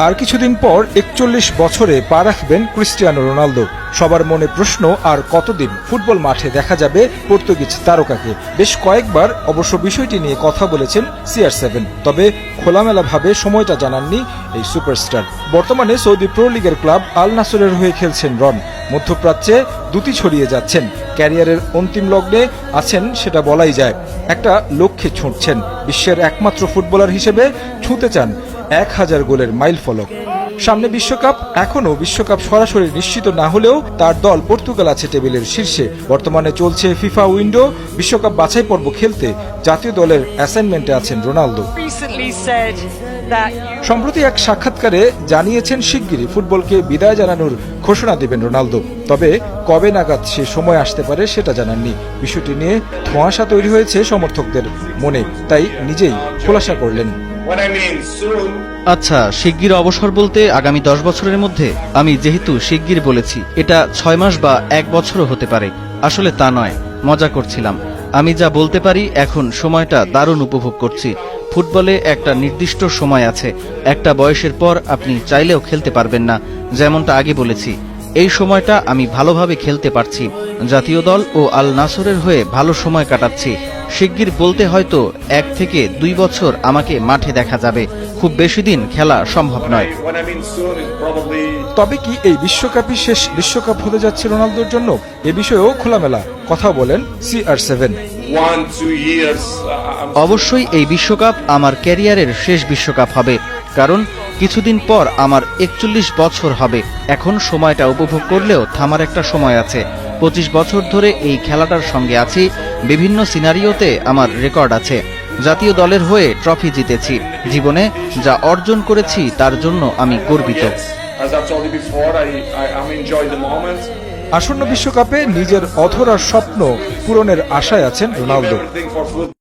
আর কিছুদিন পর ৪১ বছরে পা রাখবেন ক্রিস্টিয়ানো রোনালদো। সবার মনে প্রশ্ন, আর কতদিন ফুটবল মাঠে দেখা যাবে পর্তুগিজ তারকাকে। বেশ কয়েকবার অবশ্য বিষয়টি নিয়ে কথা বলেছেন CR7, তবে খোলামেলাভাবে সময়টা জানাননি এই সুপারস্টার। বর্তমানে সৌদি প্রো লিগের ক্লাব আল নাসরের হয়ে খেলছেন রন। মধ্যপ্রাচ্যে দুটি ছড়িয়ে যাচ্ছেন। ক্যারিয়ারের অন্তিম লগ্নে আছেন সেটা বলাই যায়। একটা লক্ষ্যে ছুটছেন, বিশ্বের একমাত্র ফুটবলার হিসেবে ছুঁতে চান 1000 গোলের মাইল ফলক। সামনে বিশ্বকাপ। এখনও বিশ্বকাপ সরাসরি নিশ্চিত না হলেও তার দল পর্তুগাল আছে টেবিলের শীর্ষে। বর্তমানে চলছে ফিফা উইন্ডো। বিশ্বকাপ বাছাই পর্ব খেলতে জাতীয় দলের অ্যাসাইনমেন্টে আছেন রোনালদো। সম্প্রতি এক সাক্ষাৎকারে জানিয়েছেন শিগগিরই ফুটবলকে বিদায় জানানোর ঘোষণা দেবেন রোনালদো। তবে কবে নাগাদ সে সময় আসতে পারে সেটা জানাননি। বিষয়টি নিয়ে ধোঁয়াশা তৈরি হয়েছে সমর্থকদের মনে, তাই নিজেই খোলাসা করলেন। আচ্ছা, শিগগির অবসর বলতে আগামী 10 বছরের মধ্যে? আমি যেহেতু শিগগির বলেছি, এটা 6 মাস বা 1 বছরও হতে পারে। আসলে তা নয়, মজা করছিলাম। আমি যা বলতে পারি, এখন সময়টা দারুণ উপভোগ করছি। ফুটবলে একটা নির্দিষ্ট সময় আছে, একটা বয়সের পর আপনি চাইলেও খেলতে পারবেন না। যেমনটা আগে বলেছি, এই সময়টা আমি ভালোভাবে খেলতে পারছি। জাতীয় দল ও আল নাসরের হয়ে ভালো সময় কাটাচ্ছি। শিগগির বলতে হয়তো 1 থেকে 2 বছর আমাকে মাঠে দেখা যাবে। খুব বেশি দিন খেলা সম্ভব নয়। তবে কি এই বিশ্বকাপই শেষ বিশ্বকাপ হতে যাচ্ছে রোনালদোর জন্য? এ বিষয়েও খোলামেলা কথা বলেন CR7। অবশ্যই এই বিশ্বকাপ আমার ক্যারিয়ারের শেষ বিশ্বকাপ হবে, কারণ কিছুদিন পর আমার 41 বছর হবে। এখন সময়টা উপভোগ করলেও থামার একটা সময় আছে। 25 বছর ধরে এই খেলাটার সঙ্গে আছি। বিভিন্ন সিনারিওতে আমার রেকর্ড আছে। জাতীয় দলের হয়ে ট্রফি জিতেছি। জীবনে যা অর্জন করেছি তার জন্য আমি গর্বিত। আসন্ন বিশ্বকাপে নিজের অধরা স্বপ্ন পূরণের আশায় আছেন রোনালদো।